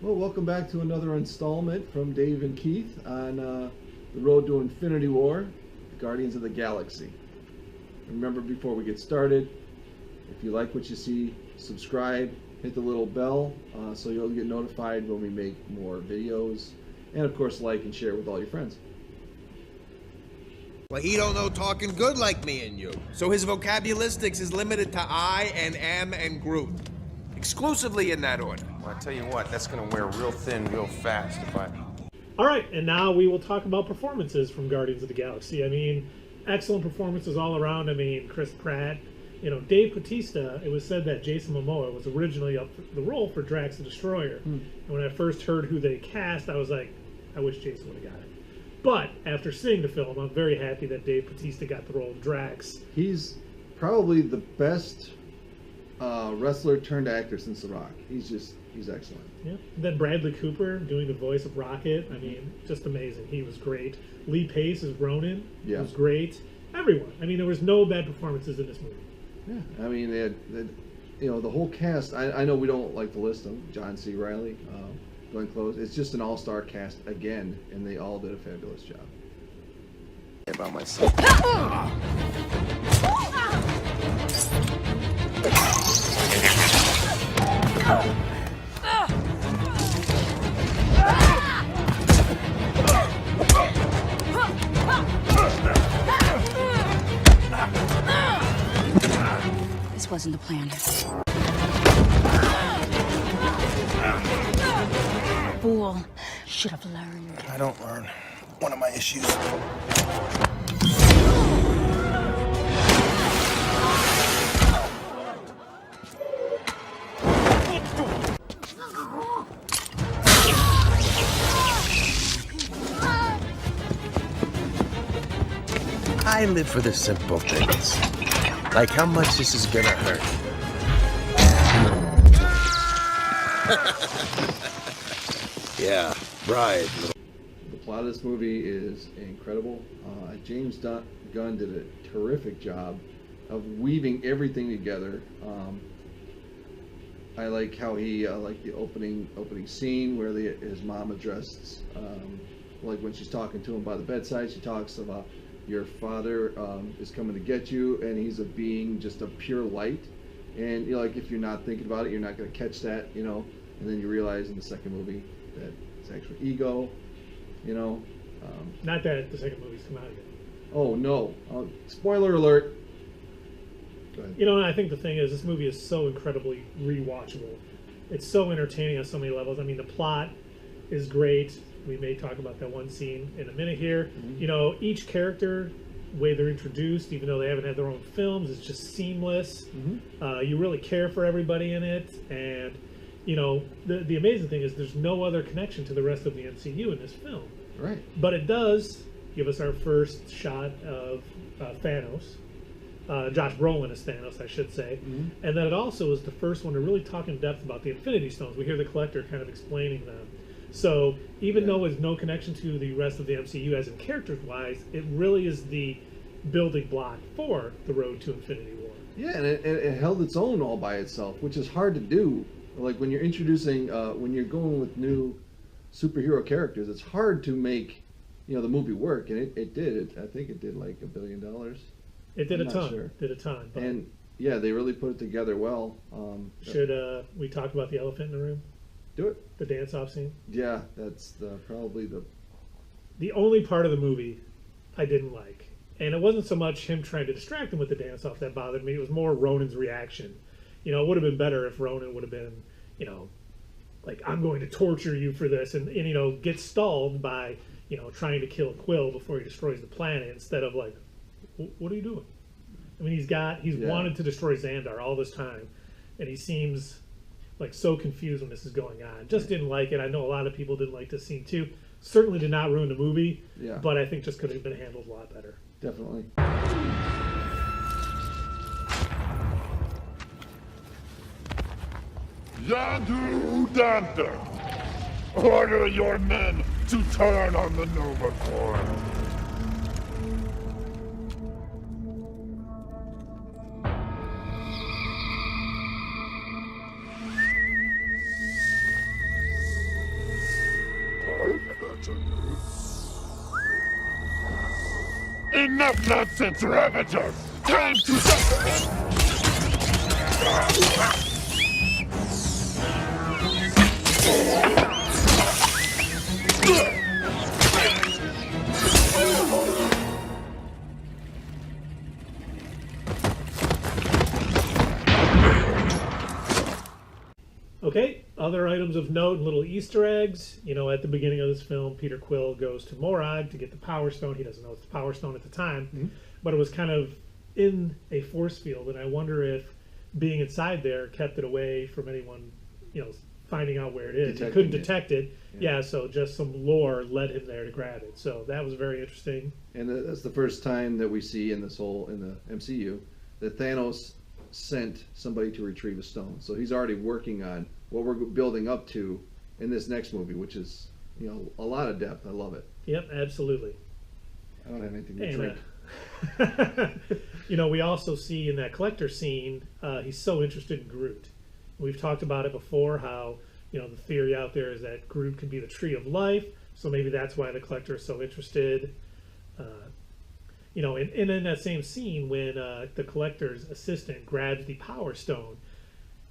Well, welcome back to another installment from Dave and Keith on the road to Infinity War, Guardians of the Galaxy. Remember, before we get started, if you like what you see, subscribe, hit the little bell so you'll get notified when we make more videos, and of course, like and share with all your friends. Well, he don't know talking good like me and you. So his vocabularistics is limited to I and am and Groot. Exclusively in that order. Well, I tell you what, that's gonna wear real thin real fast if I... All right, and now we will talk about performances from Guardians of the Galaxy. I mean, excellent performances all around. I mean, Chris Pratt, Dave Bautista. It was said that Jason Momoa was originally up for the role for Drax the Destroyer. And when I first heard who they cast, I was like, I wish Jason would have got it. But after seeing the film, I'm very happy that Dave Bautista got the role of Drax. He's probably the best wrestler turned actor since The Rock. He's excellent. Yeah. And then Bradley Cooper doing the voice of Rocket. I mean, just amazing. He was great. Lee Pace as Ronan was great. Everyone. I mean, there was no bad performances in this movie. Yeah, I mean, they had the whole cast. I know we don't like to list them. John C. Reilly, Glenn Close. It's just an all-star cast again, and they all did a fabulous job. about myself. This wasn't the plan. Fool. Should have learned. I don't learn. One of my issues. I live for the simple things. Like how much this is gonna hurt. Yeah, right. The plot of this movie is incredible. James Gunn did a terrific job of weaving everything together. I like how he like the opening scene where his mom addresses, like when she's talking to him by the bedside, she talks about your father is coming to get you, and he's a being just of pure light. And like if you're not thinking about it, you're not going to catch that, And then you realize in the second movie that it's actually ego, Not that the second movie's come out yet. Oh no! Spoiler alert. Go ahead. And I think the thing is, this movie is so incredibly rewatchable. It's so entertaining on so many levels. I mean, the plot is great. We may talk about that one scene in a minute here. Mm-hmm. Each character, the way they're introduced, even though they haven't had their own films, is just seamless. Mm-hmm. You really care for everybody in it, and the amazing thing is there's no other connection to the rest of the MCU in this film. Right. But it does give us our first shot of Thanos. Josh Brolin as Thanos, I should say. Mm-hmm. And then it also is the first one to really talk in depth about the Infinity Stones. We hear the Collector kind of explaining them. So even though there's no connection to the rest of the MCU as in characters-wise, it really is the building block for the road to Infinity War. Yeah, and it held its own all by itself, which is hard to do. Like when you're introducing, when you're going with new superhero characters, it's hard to make, the movie work, and it did. I think it did like $1 billion. It did I'm a ton. Sure. Did a ton. But and yeah, they really put it together well. Should we talk about the elephant in the room? Do it. The dance-off scene? Yeah, that's probably the only part of the movie I didn't like. And it wasn't so much him trying to distract him with the dance-off that bothered me. It was more Ronan's reaction. It would have been better if Ronan would have been, like, I'm going to torture you for this. And get stalled by, trying to kill Quill before he destroys the planet instead of, like, what are you doing? I mean, he's wanted to destroy Xandar all this time. And he seems like so confused when this is going on. Just didn't like it. I know a lot of people didn't like this scene too. Certainly did not ruin the movie, but I think just could have been handled a lot better. Definitely. Yadu Danta, order your men to turn on the Nova Corps. afternoon. Enough nonsense, Ravager! Time to Okay, other items of note and little Easter eggs. You know, at the beginning of this film, Peter Quill goes to Morag to get the Power Stone. He doesn't know it's the Power Stone at the time, but it was kind of in a force field, and I wonder if being inside there kept it away from anyone, you know, finding out where it is. He couldn't detect it. Yeah, so just some lore led him there to grab it. So that was very interesting. And that's the first time that we see in the MCU that Thanos sent somebody to retrieve a stone. So he's already working on what we're building up to in this next movie, which is, you know, a lot of depth. I love it. Yep, absolutely. I don't have anything to drink. You know, we also see in that collector scene, he's so interested in Groot. We've talked about it before, how, you know, the theory out there is that Groot could be the tree of life, so maybe that's why the collector is so interested. You know, and in that same scene, when the collector's assistant grabs the Power Stone,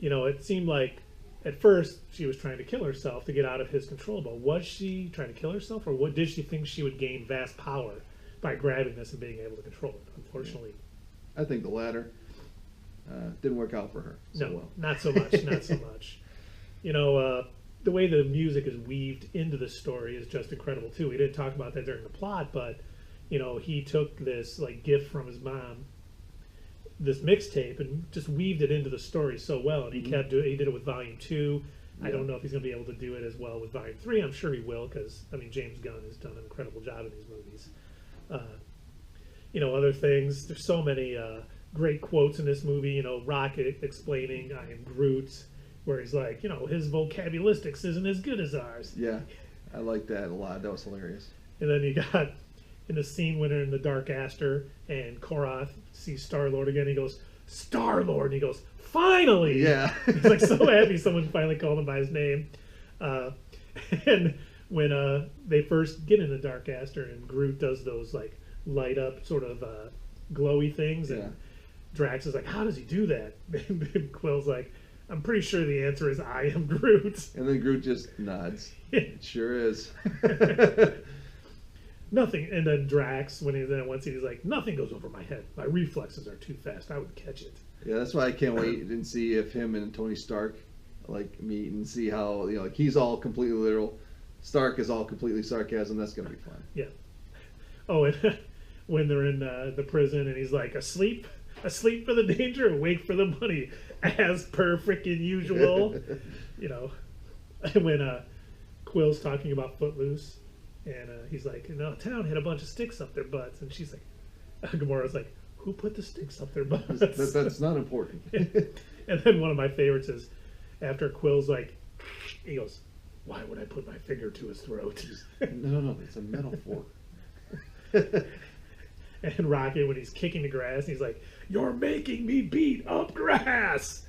you know, it seemed like at first she was trying to kill herself to get out of his control, but was she trying to kill herself, or what did she think she would gain vast power by grabbing this and being able to control it? Unfortunately, I think the latter. Didn't work out for her so no, well. not so much, not so much. You know, the way the music is weaved into the story is just incredible too. We didn't talk about that during the plot, but you know, he took this like gift from his mom, this mixtape, and just weaved it into the story so well. And he kept doing. He did it with Volume 2. I don't know if he's going to be able to do it as well with Volume 3. I'm sure he will, because I mean, James Gunn has done an incredible job in these movies. You know, other things. There's so many great quotes in this movie. You know, Rocket explaining "I am Groot," where he's like, you know, his vocabulistics isn't as good as ours. Yeah, I like that a lot. That was hilarious. And then you got in the scene when they're in the Dark Aster and Korath sees Star-Lord again, he goes, Star-Lord, and he goes, finally! Yeah. He's like so happy someone finally called him by his name. And when they first get in the Dark Aster and Groot does those like light up sort of glowy things, and Drax is like, how does he do that? And Quill's like, I'm pretty sure the answer is I am Groot. And then Groot just nods. It sure is. Nothing. And then Drax, when he's in one scene, he's like, nothing goes over my head. My reflexes are too fast. I would catch it. Yeah, that's why I can't wait and see if him and Tony Stark like meet and see how, you know, like he's all completely literal. Stark is all completely sarcasm. That's gonna be fun. Yeah. Oh, and when they're in the prison and he's like, asleep for the danger, awake for the money, as per freaking usual. You know, when Quill's talking about Footloose, and he's like, you know, town had a bunch of sticks up their butts, and she's like, Gamora's like, who put the sticks up their butts? That's not important. And then one of my favorites is after Quill's like, he goes, why would I put my finger to his throat? No, it's a metaphor. And Rocket, when he's kicking the grass, he's like, you're making me beat up grass.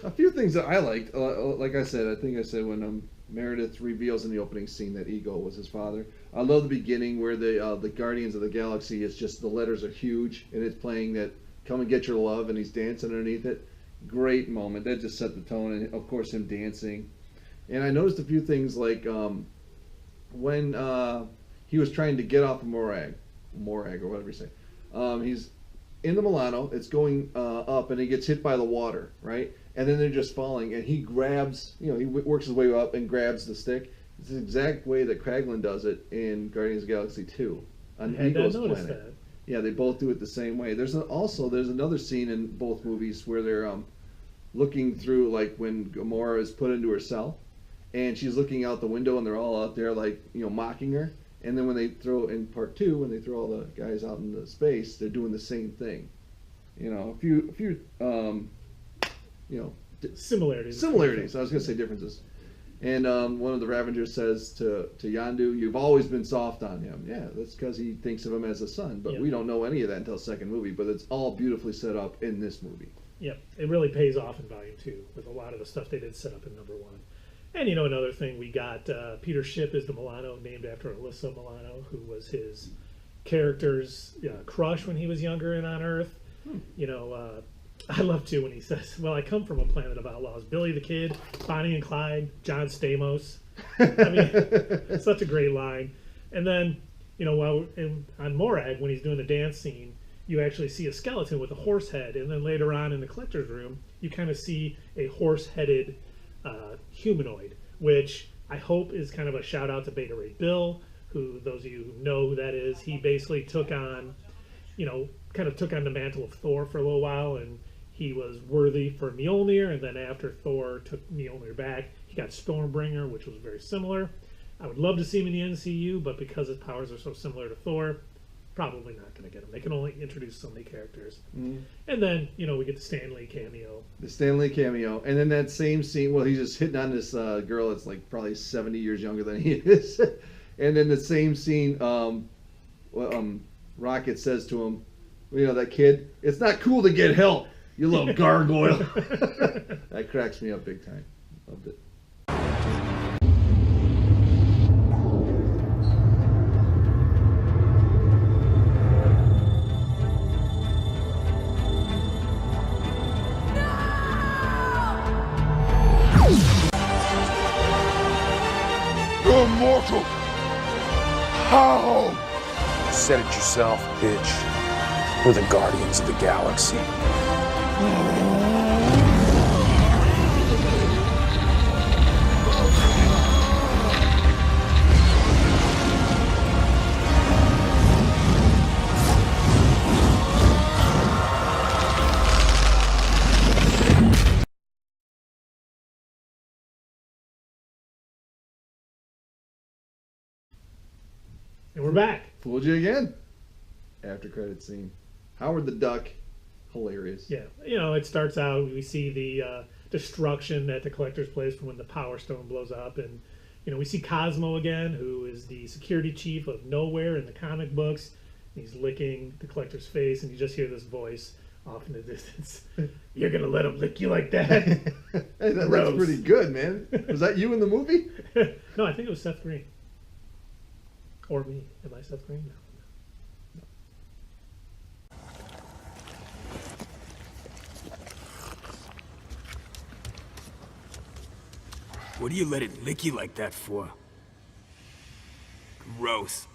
A few things that I liked, like I said, I think I said when Meredith reveals in the opening scene that Ego was his father. I love the beginning where the Guardians of the Galaxy is just, the letters are huge, and it's playing that "Come and Get Your Love," and he's dancing underneath it. Great moment. That just set the tone, and of course him dancing. And I noticed a few things like when he was trying to get off of Morag or whatever you say. He's in the Milano. It's going up, and he gets hit by the water, right? And then they're just falling, and he grabs, you know, he works his way up and grabs the stick. It's the exact way that Kraglin does it in Guardians of the Galaxy 2 on Ego's planet. That. Yeah, they both do it the same way. There's another scene in both movies where they're looking through, like when Gamora is put into her cell, and she's looking out the window, and they're all out there, like, you know, mocking her. And then when they throw in part 2, when they throw all the guys out into space, they're doing the same thing. You know, a few you know, similarities. I was going to say differences. And one of the Ravengers says to Yondu, "You've always been soft on him." Yeah, that's because he thinks of him as a son. But we don't know any of that until the second movie. But it's all beautifully set up in this movie. Yep, it really pays off in Volume 2 with a lot of the stuff they did set up in number 1. And you know, another thing, we got Peter Shipp is the Milano, named after Alyssa Milano, who was his character's crush when he was younger and on Earth. You know, I love too when he says, "Well, I come from a planet of outlaws: Billy the Kid, Bonnie and Clyde, John Stamos." I mean, such a great line. And then, you know, on Morag, when he's doing the dance scene, you actually see a skeleton with a horse head, and then later on in the collector's room, you kind of see a horse-headed humanoid, which I hope is kind of a shout out to Beta Ray Bill, who, those of you who know who that is, he basically took on, you know, kind of took on the mantle of Thor for a little while, and he was worthy for Mjolnir, and then after Thor took Mjolnir back, he got Stormbringer, which was very similar. I would love to see him in the MCU, but because his powers are so similar to Thor, probably not going to get him. They can only introduce so many characters. And then, you know, we get the Stan Lee cameo. The Stan Lee cameo. And then that same scene, well, he's just hitting on this girl that's like probably 70 years younger than he is. And then the same scene, Rocket says to him, you know, that kid, "It's not cool to get help, you little gargoyle." That cracks me up big time. Loved it. You're mortal! How? Said it yourself, bitch. We're the Guardians of the Galaxy. And we're back. Fooled you again. After credit scene. Howard the Duck, hilarious. Yeah, you know, it starts out, we see the destruction at the collector's place from when the Power Stone blows up, and, you know, we see Cosmo again, who is the security chief of Nowhere in the comic books. He's licking the collector's face, and you just hear this voice off in the distance. "You're gonna let him lick you like that?" Hey, that's pretty good, man. Was that you in the movie? No, I think it was Seth Green. Or me. Am I Seth Green? No. What do you let it lick you like that for? Gross.